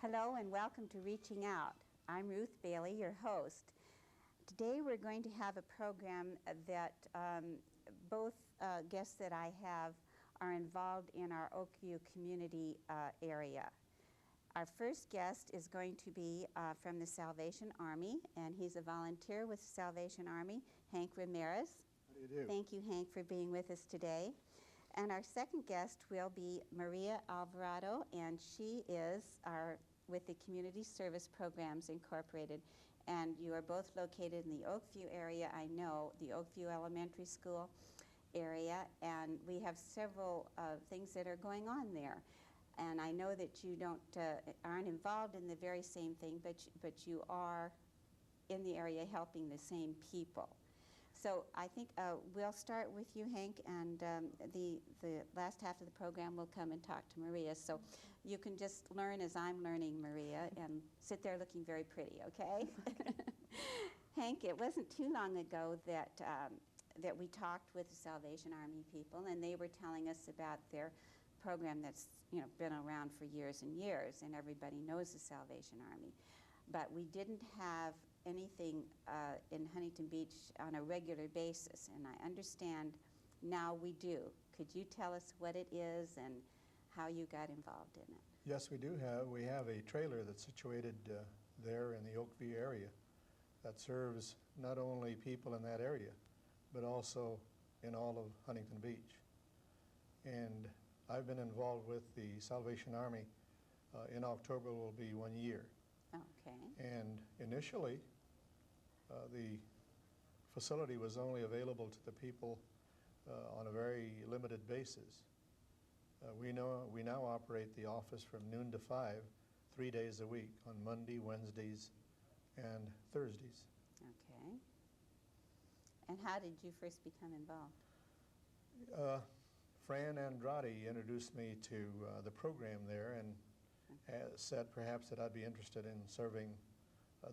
Hello and welcome to Reaching Out. I'm Ruth Bailey, your host. Today we're going to have a program that both guests that I have are involved in our Oakview community area. Our first guest is going to be from the Salvation Army, and he's a volunteer with the Salvation Army, Hank Ramirez. How do you do? Thank you, Hank, for being with us today. And our second guest will be Maria Alvarado, and she is with the Community Service Programs Incorporated. And you are both located in the Oakview area, I know, the Oakview Elementary School area, and we have several things that are going on there. And I know that you aren't involved in the very same thing, but you are in the area helping the same people. So I think we'll start with you, Hank, and the last half of the program we'll come and talk to Maria. So you can just learn as I'm learning, Maria, and sit there looking very pretty, okay? Hank, it wasn't too long ago that we talked with the Salvation Army people, and they were telling us about their program that's been around for years and years, and everybody knows the Salvation Army. But we didn't have anything in Huntington Beach on a regular basis, and I understand now we do. Could you tell us what it is and how you got involved in it? Yes, we do have. We have a trailer that's situated there in the Oakview area that serves not only people in that area, but also in all of Huntington Beach. And I've been involved with the Salvation Army. In October will be 1 year. Okay. And initially, the facility was only available to the people on a very limited basis. We now operate the office from noon to 5, 3 days a week, on Monday, Wednesdays, and Thursdays. Okay. And how did you first become involved? Fran Andrade introduced me to the program there, and said perhaps that I'd be interested in serving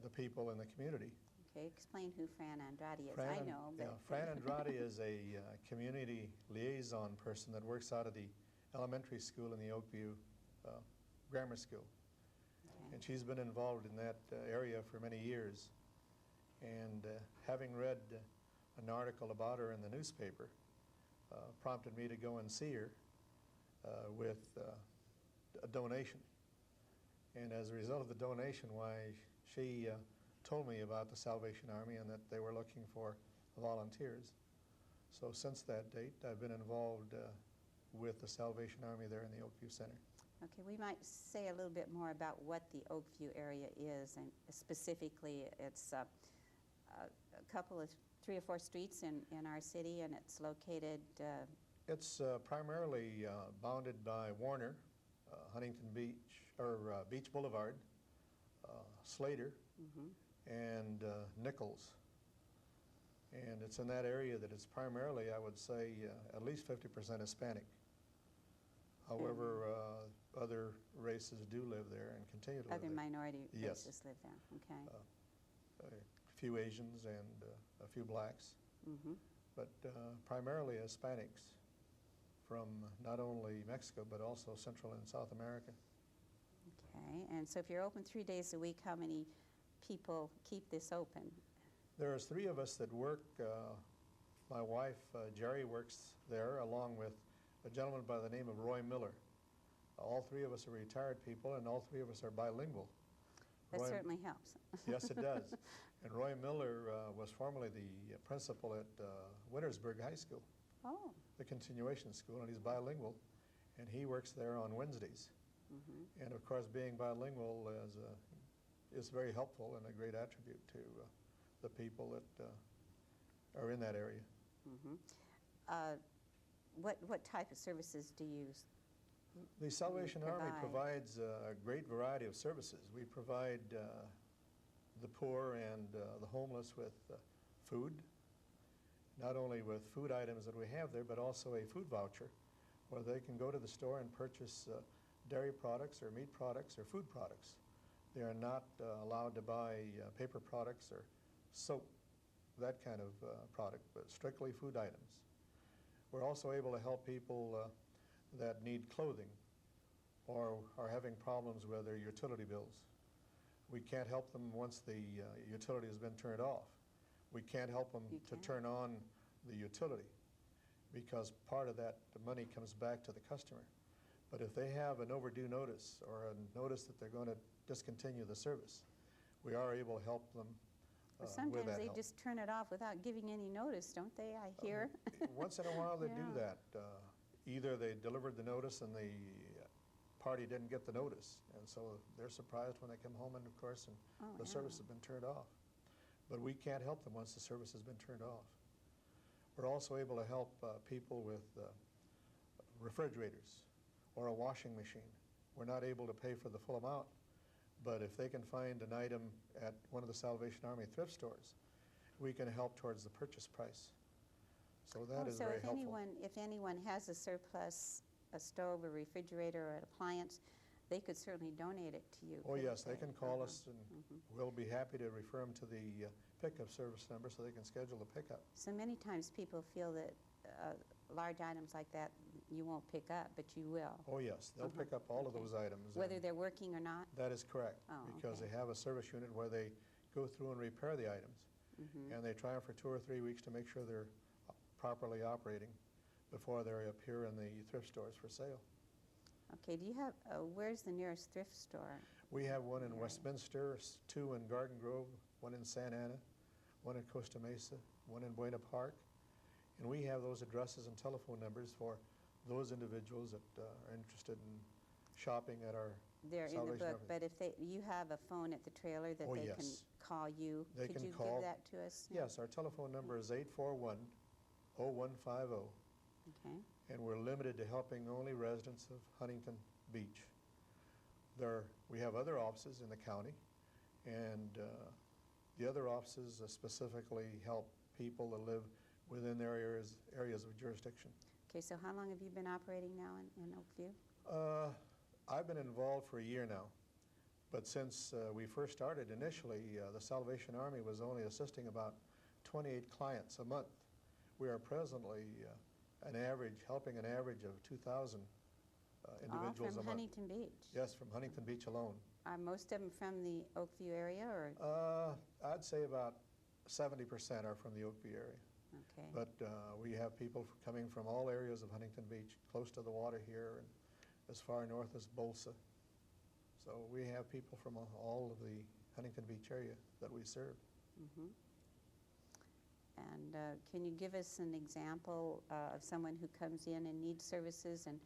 the people in the community. Okay, explain who Fran Andrade is. Fran, I know, but... Yeah, Fran Andrade is a community liaison person that works out of the elementary school in the Oakview Grammar School. Okay. And she's been involved in that area for many years. And having read an article about her in the newspaper prompted me to go and see her with a donation. And as a result of the donation, she told me about the Salvation Army and that they were looking for volunteers. So since that date, I've been involved with the Salvation Army there in the Oakview Center. Okay, we might say a little bit more about what the Oakview area is, and specifically it's a couple of 3 or 4 streets in our city, and it's located... It's primarily bounded by Warner, Huntington Beach, or Beach Boulevard, Slater, and Nichols. And it's in that area that it's primarily, I would say, at least 50% Hispanic. However, other races do live there and continue to live there. Other minority Yes. races live there, okay. A few Asians and a few blacks, but primarily Hispanics from not only Mexico, but also Central and South America. Okay, and so if you're open 3 days a week, how many people keep this open? There's 3 of us that work. My wife, Jerry, works there, along with a gentleman by the name of Roy Miller. All 3 of us are retired people, and all 3 of us are bilingual. That certainly helps. Yes, it does. And Roy Miller was formerly the principal at Wintersburg High School. Oh. The continuation school, and he's bilingual, and he works there on Wednesdays. And of course, being bilingual is very helpful and a great attribute to the people that are in that area. What type of services do you The Salvation Army provide? provides a great variety of services. We provide the poor and the homeless with food, not only with food items that we have there, but also a food voucher where they can go to the store and purchase dairy products or meat products or food products. They are not allowed to buy paper products or soap, that kind of product, but strictly food items. We're also able to help people that need clothing or are having problems with their utility bills. We can't help them once the utility has been turned off. We can't help them to turn on the utility because part of that the money comes back to the customer. But if they have an overdue notice or a notice that they're going to discontinue the service, we are able to help them with Sometimes that they help. just turn it off without giving any notice, don't they? I hear. Once in a while they do Yeah. that. Either they delivered the notice and the party didn't get the notice, and so they're surprised when they come home and, of course, and the service has been turned off. But we can't help them once the service has been turned off. We're also able to help people with refrigerators or a washing machine. We're not able to pay for the full amount, but if they can find an item at one of the Salvation Army thrift stores, we can help towards the purchase price. So that is very helpful. If anyone has a surplus, a stove, a refrigerator, or an appliance, they could certainly donate it to you. Oh, couldn't yes, they can call us, and we'll be happy to refer them to the pickup service number so they can schedule the pickup. So many times people feel that large items like that you won't pick up, but you will. Oh, yes, they'll pick up all of those items. Whether and they're working or not? that is correct, Oh, because okay. they have a service unit where they go through and repair the items, and they try them for 2 or 3 weeks to make sure they're properly operating before they appear in the thrift stores for sale. Okay, do you have, where's the nearest thrift store? We have one in Westminster, 2 in Garden Grove, 1 in Santa Ana, 1 in Costa Mesa, 1 in Buena Park, and we have those addresses and telephone numbers for those individuals that are interested in shopping at our They're in the Salvation book, Army. but if you have a phone at the trailer that Oh, they can yes. call you, They could can you call. give that to us? Yes, our telephone number is 841-0150, Okay. and we're limited to helping only residents of Huntington Beach. We have other offices in the county, and the other offices specifically help people that live within their areas of jurisdiction. Okay, so how long have you been operating now in Oakview? I've been involved for a year now, but since we first started initially, the Salvation Army was only assisting about 28 clients a month. We are presently helping an average of 2,000 individuals All a from month. Huntington Beach? Yes, from Huntington Beach alone. Are most of them from the Oakview area, or? I'd say about 70% are from the Oakview area. Okay. But we have people coming from all areas of Huntington Beach, close to the water here, and as far north as Bolsa. So we have people from all of the Huntington Beach area that we serve. And can you give us an example of someone who comes in and needs services and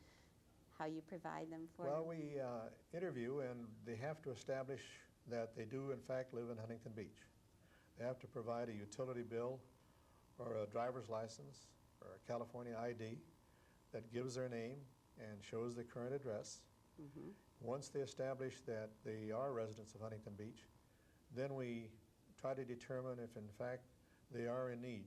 how you provide them for Well, them? we interview, and they have to establish that they do, in fact, live in Huntington Beach. They have to provide a utility bill or a driver's license or a California ID that gives their name and shows the current address. Once they establish that they are residents of Huntington Beach, then we try to determine if, in fact, they are in need.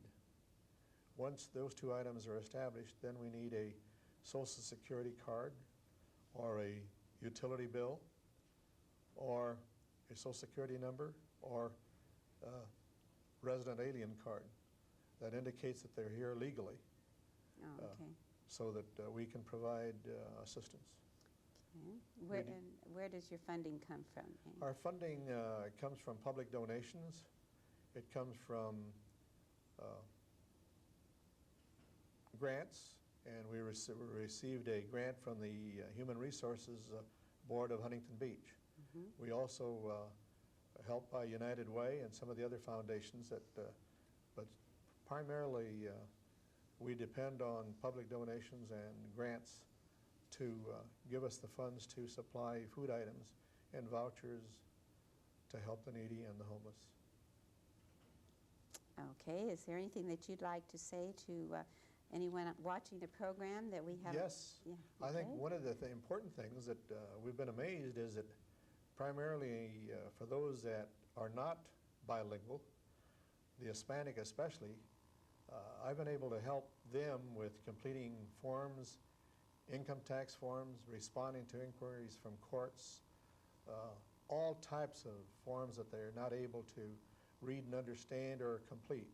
Once those 2 items are established, then we need a Social Security card or a utility bill or a Social Security number or a resident alien card that indicates that they're here legally, Oh, okay. so that we can provide assistance. Okay. Where does your funding come from? Our funding comes from public donations. It comes from grants, and we received a grant from the Human Resources Board of Huntington Beach. We also helped by United Way and some of the other foundations but primarily we depend on public donations and grants to give us the funds to supply food items and vouchers to help the needy and the homeless. Okay, is there anything that you'd like to say to anyone watching the program that we have? Yes, Yeah. I think Okay. one of the important things that we've been amazed is that primarily for those that are not bilingual, the Hispanic especially, I've been able to help them with completing forms, income tax forms, responding to inquiries from courts, all types of forms that they're not able to read and understand or complete.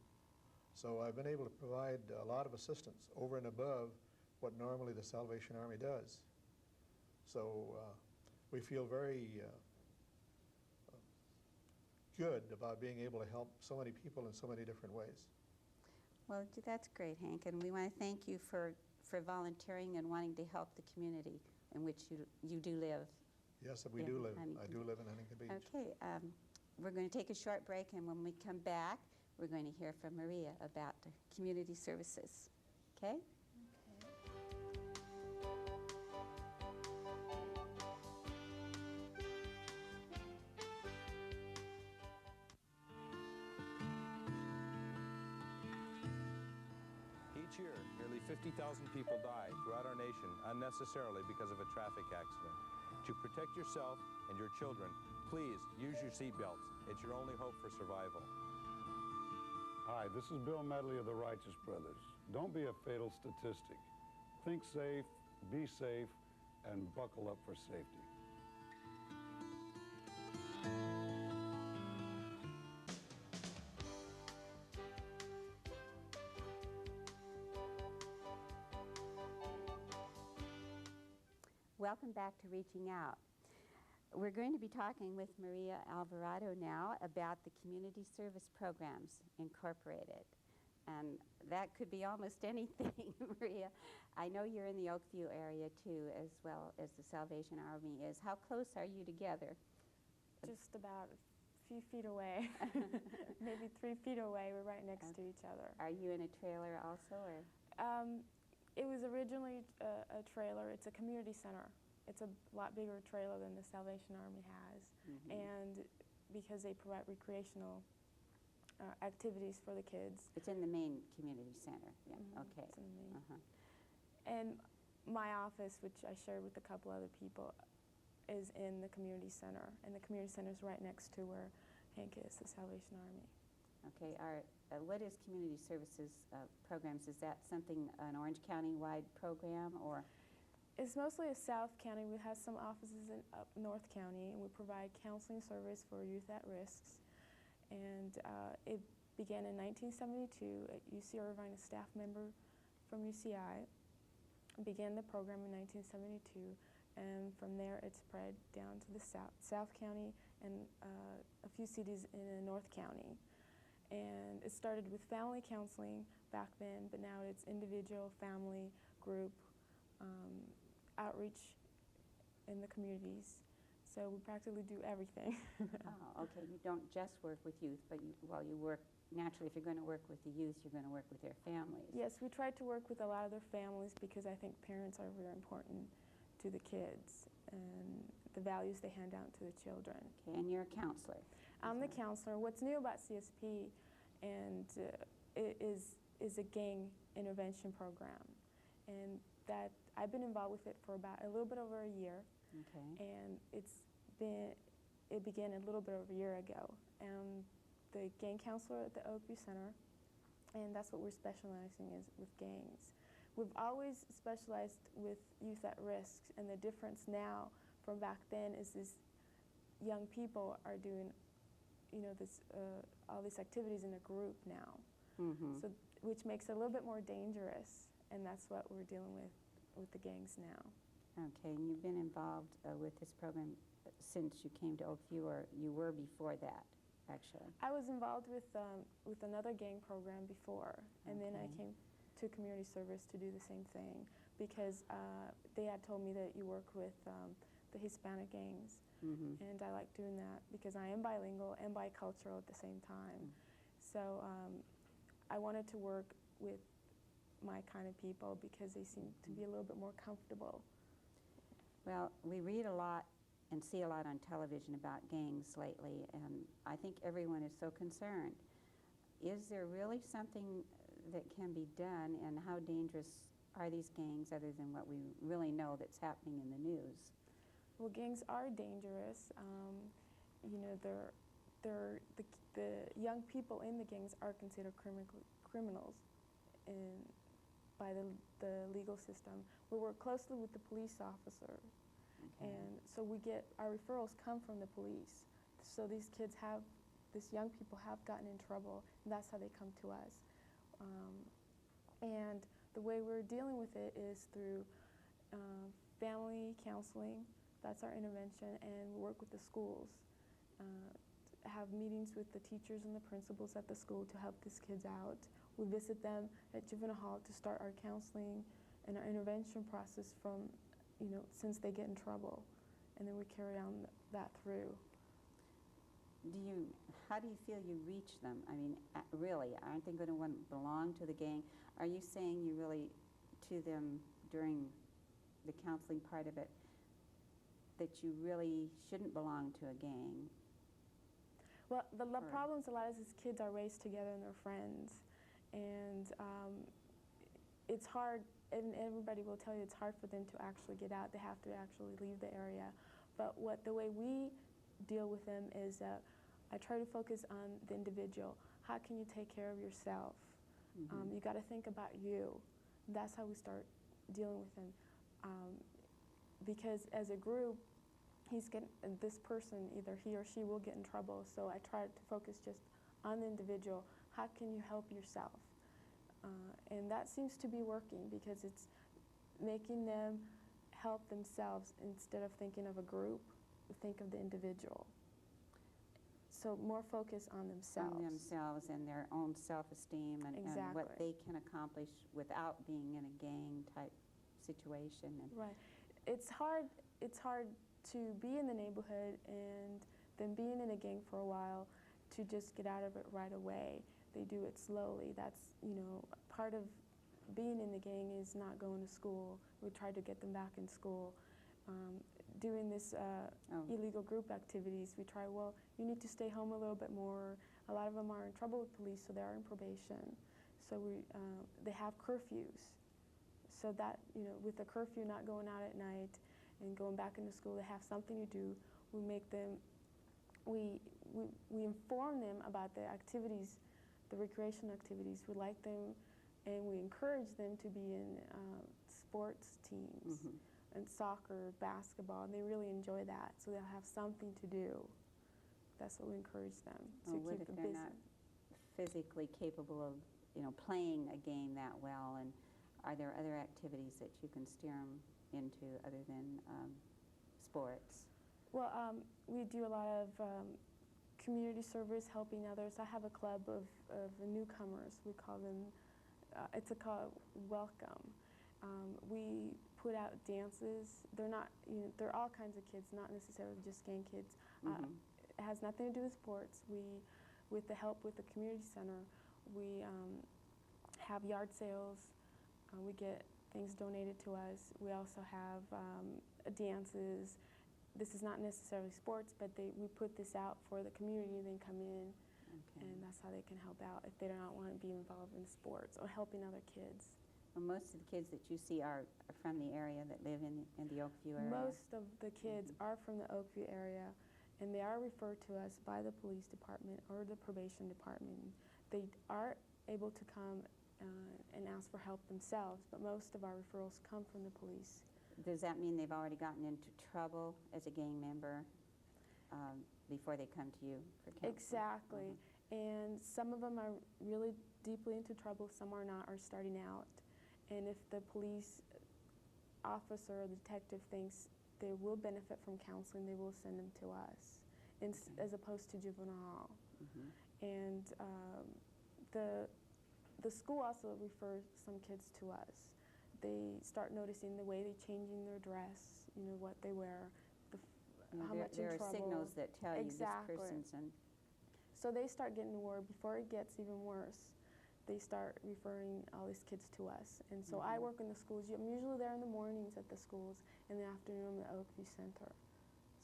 So I've been able to provide a lot of assistance over and above what normally the Salvation Army does. So we feel very good about being able to help so many people in so many different ways. Well, that's great, Hank, and we want to thank you for volunteering and wanting to help the community in which you do live. Yes, we do live. Huntington. I do live in Huntington Beach. Okay, we're going to take a short break, and when we come back, we're going to hear from Maria about the community services. Okay? Each year, nearly 50,000 people die throughout our nation unnecessarily because of a traffic accident. To protect yourself and your children, please use your seatbelts. It's your only hope for survival. Hi, this is Bill Medley of the Righteous Brothers. Don't be a fatal statistic. Think safe, be safe, and buckle up for safety. Welcome back to Reaching Out. We're going to be talking with Maria Alvarado now about the Community Service Programs Incorporated. And that could be almost anything, Maria. I know you're in the Oakview area too, as well as the Salvation Army is. How close are you together? Just about a few feet away, maybe 3 feet away. We're right next to each other. Are you in a trailer also, or? It was originally a trailer. It's a community center. It's a lot bigger trailer than the Salvation Army has. Mm-hmm. And because they provide recreational activities for the kids. It's in the main community center. Yeah. Mm-hmm. Okay. It's in the main. Uh-huh. And my office, which I shared with a couple other people, is in the community center. And the community center is right next to where Hank is, the Salvation Army. Okay. What is Community Services Programs? Is that something, an Orange County-wide program, or? It's mostly a South County. We have some offices in up North County, and we provide counseling service for youth at risks. And it began in 1972 at UC Irvine. A staff member from UCI began the program in 1972, and from there it spread down to the South County and a few cities in North County. And it started with family counseling back then, but now it's individual, family, group, outreach in the communities. So we practically do everything. Oh, okay. You don't just work with youth, but you work, naturally, if you're going to work with the youth, you're going to work with their families. Yes, we try to work with a lot of their families because I think parents are very important to the kids and the values they hand down to the children. Okay, and you're a counselor. I'm the counselor. What's new about CSP and is a gang intervention program, and that I've been involved with it for about a little bit over a year. Okay. And it began a little bit over a year ago. And the gang counselor at the Oakview Center, and that's what we're specializing is with gangs. We've always specialized with youth at risk, and the difference now from back then is this young people are doing, all these activities in a group now. Mm-hmm. So, which makes it a little bit more dangerous, and that's what we're dealing with the gangs now. Okay, and you've been involved with this program since you came to Oakview, or you were before that, actually? I was involved with another gang program before, and then I Okay. came to community service to do the same thing because they had told me that you work with the Hispanic gangs, Mm-hmm. and I like doing that because I am bilingual and bicultural at the same time. So I wanted to work with my kind of people because they seem to be a little bit more comfortable. Well, we read a lot and see a lot on television about gangs lately, and I think everyone is so concerned. Is there really something that can be done, and how dangerous are these gangs other than what we really know that's happening in the news? Well, gangs are dangerous. The young people in the gangs are considered criminals by the legal system. We work closely with the police officer, and so our referrals come from the police. So these young people have gotten in trouble, and that's how they come to us. And the way we're dealing with it is through family counseling, that's our intervention, and we work with the schools. Have meetings with the teachers and the principals at the school to help these kids out. We visit them at juvenile hall to start our counseling and our intervention process from, since they get in trouble, and then we carry on that through. How do you feel you reach them? I mean, really, aren't they going to want to belong to the gang? Are you saying you really, to them during the counseling part of it, that you really shouldn't belong to a gang? Well, the problems a lot is these kids are raised together and they're friends, and it's hard, and everybody will tell you it's hard for them to actually get out. They have to actually leave the area. But the way we deal with them is I try to focus on the individual. How can you take care of yourself? You got to think about you. That's how we start dealing with them. Because as a group, this person, either he or she will get in trouble. So I try to focus just on the individual. How can you help yourself? And that seems to be working because it's making them help themselves instead of thinking of a group, think of the individual. So more focus on themselves. On themselves and their own self-esteem and what they can accomplish without being in a gang-type situation. Right. It's hard to be in the neighborhood and then being in a gang for a while to just get out of it right away. They do it slowly. That's, part of being in the gang is not going to school. We try to get them back in school. Doing this illegal group activities, we try, you need to stay home a little bit more. A lot of them are in trouble with police, so they are in probation. So they have curfews. So that, with the curfew, not going out at night and going back into school, they have something to do. We make them, we inform them about the activities, the recreation activities. We like them, and we encourage them to be in sports teams. And soccer, basketball, and they really enjoy that, so they'll have something to do. That's what we encourage them to keep them busy. Not physically capable of, playing a game that well, and are there other activities that you can steer them into other than sports? Well, we do a lot of community service, helping others. I have a club of newcomers. We call them, it's called Welcome. We put out dances. They're not, they're all kinds of kids, not necessarily just gang kids. It has nothing to do with sports. With the help with the community center, we have yard sales. We get things donated to us. We also have dances. This is not necessarily sports, but we put this out for the community, then come in, and that's how they can help out if they do not want to be involved in sports or helping other kids. Well, most of the kids that you see are from the area that live in the Oakview area. Most of the kids are from the Oakview area, and they are referred to us by the police department or the probation department. They are able to come and ask for help themselves, but most of our referrals come from the police. Does that mean they've already gotten into trouble as a gang member before they come to you for counseling? Exactly. And some of them are really deeply into trouble, some are not, are starting out. And if the police officer or the detective thinks they will benefit from counseling, they will send them to us, as opposed to juvenile hall. And the school also refers some kids to us. They start noticing the way they're changing their dress, what they wear, how much in trouble. There are signals that tell you this person's in. So they start getting worried before it gets even worse. They start referring all these kids to us. And so I work in the schools. I'm usually there in the mornings at the schools, in the afternoon in the Oakview Center.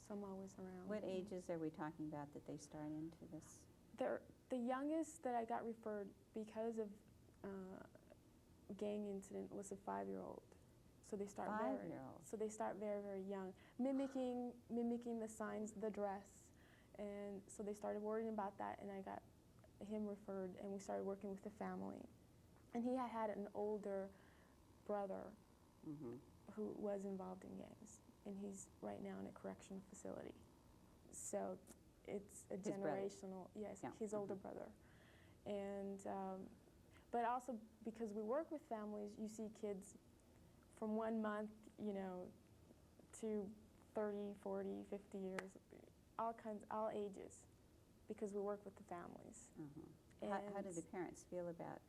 So I'm always around. What ages are we talking about that they start into this? The youngest that I got referred because of gang incident was a 5-year-old. So they start they start very, very young, mimicking the signs, the dress. And so they started worrying about that, and I got him referred, and we started working with the family. And he had an older brother who was involved in gangs, and he's right now in a correctional facility. So it's a generational, his older brother. And but also because we work with families, you see kids from 1 month, to 30, 40, 50 years, all ages, because we work with the families. How do the parents feel about?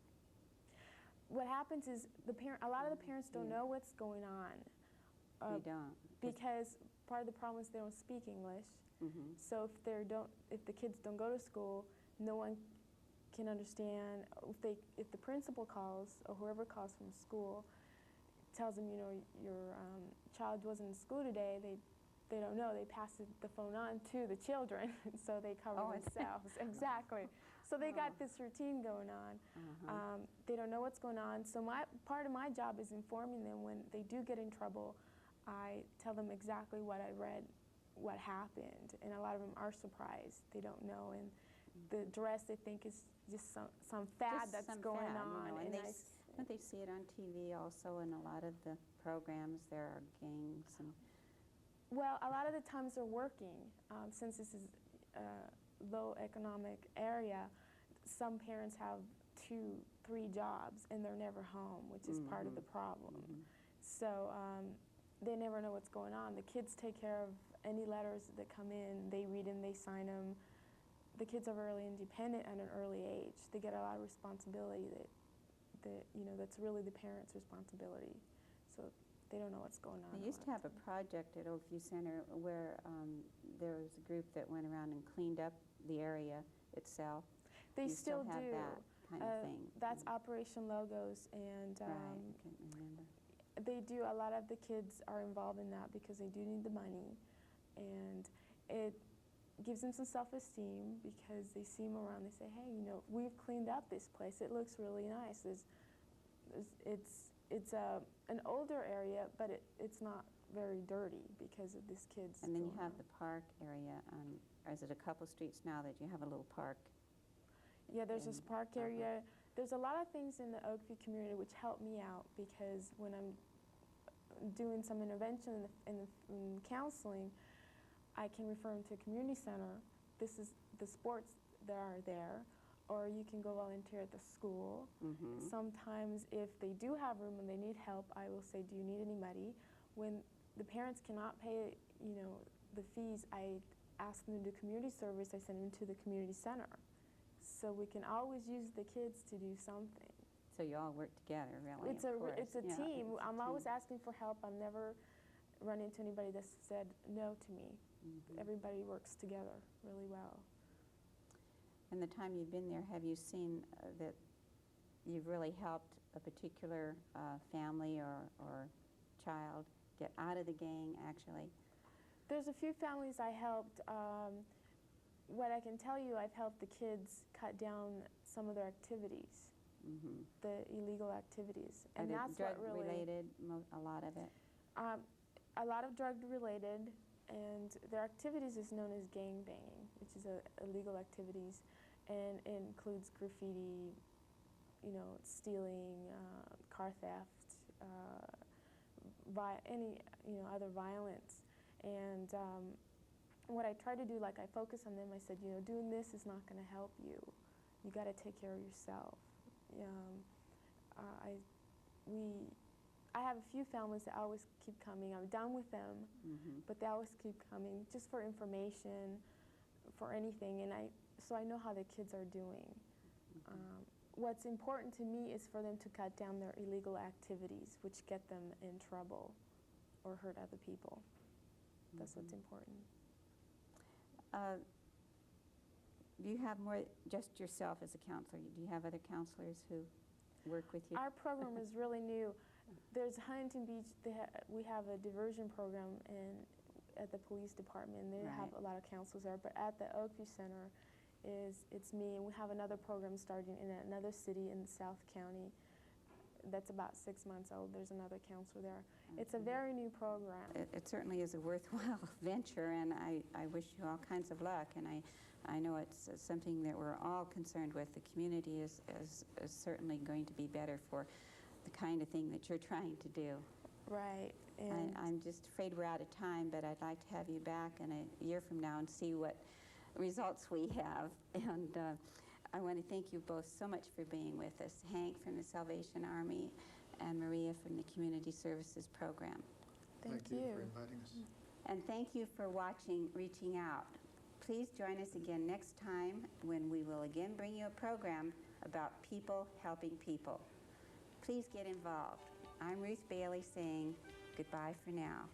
What happens is a lot of the parents don't know what's going on. They don't. Because part of the problem is they don't speak English. So if the kids don't go to school, no one can understand. If the principal calls or whoever calls from school tells them, your child wasn't in school today, they don't know. They pass the phone on to the children, so they cover themselves. Exactly. So they got this routine going on. They don't know what's going on. So part of my job is informing them when they do get in trouble. I tell them exactly what I read, what happened, and a lot of them are surprised. They don't know, and the dress they think is just some fad that's going on. And they see it on TV also, in a lot of the programs. There are gangs and. Well, a lot of the times they're working. Since this is a low economic area, some parents have 2, 3 jobs and they're never home, which is part of the problem. So they never know what's going on. The kids take care of any letters that come in. They read them, they sign them. The kids are really independent at an early age. They get a lot of responsibility that's really the parents' responsibility. So they don't know what's going on. They used to have a project at Oakview Center where there was a group that went around and cleaned up the area itself. They You still have do. that kind of thing. That's Operation Logos, and Right, I can't remember. they do. A lot of the kids are involved in that because they do need the money, and it gives them some self-esteem because they see them around. They say, "Hey, we've cleaned up this place. It looks really nice." It's an older area, but it's not very dirty because of these kids. And then you have the park area. Or is it a couple streets now that you have a little park? Yeah, there's this park area. There's a lot of things in the Oakview community which help me out because when I'm doing some intervention in counseling, I can refer them to a community center. This is the sports that are there. Or you can go volunteer at the school. Sometimes if they do have room and they need help, I will say, do you need anybody? When the parents cannot pay, the fees, I ask them to do community service. I send them to the community center. So we can always use the kids to do something. So you all work together, really. It's a team. I'm always asking for help. I've never run into anybody that's said no to me. Everybody works together really well. In the time you've been there, have you seen that you've really helped a particular family or child get out of the gang, actually? There's a few families I helped. What I can tell you, I've helped the kids cut down some of their activities, the illegal activities. And that's what really... drug-related, a lot of it? A lot of drug-related, and their activities is known as gang banging, which is illegal activities, and it includes graffiti, stealing, car theft, any other violence. And what I try to do, like I focus on them, I said, doing this is not going to help you. You got to take care of yourself. I have a few families that always keep coming. I'm done with them, but they always keep coming just for information, for anything. And so I know how the kids are doing. What's important to me is for them to cut down their illegal activities, which get them in trouble or hurt other people. That's what's important. Do you have more, just yourself as a counselor? Do you have other counselors who work with you? Our program is really new. There's Huntington Beach, we have a diversion program at the police department, and they have a lot of counselors there. But at the Oakview Center, it's me, and we have another program starting in another city in South County that's about 6 months old. There's another counselor there. It's a very new program. It certainly is a worthwhile venture, and I wish you all kinds of luck. And I know it's something that we're all concerned with. The community is certainly going to be better for the kind of thing that you're trying to do. Right. And I'm just afraid we're out of time, but I'd like to have you back in a year from now and see what results we have. And I want to thank you both so much for being with us. Hank from the Salvation Army and Maria from the Community Services Program. Thank you you. for inviting us. And thank you for watching Reaching Out. Please join us again next time when we will again bring you a program about people helping people. Please get involved. I'm Ruth Bailey saying goodbye for now.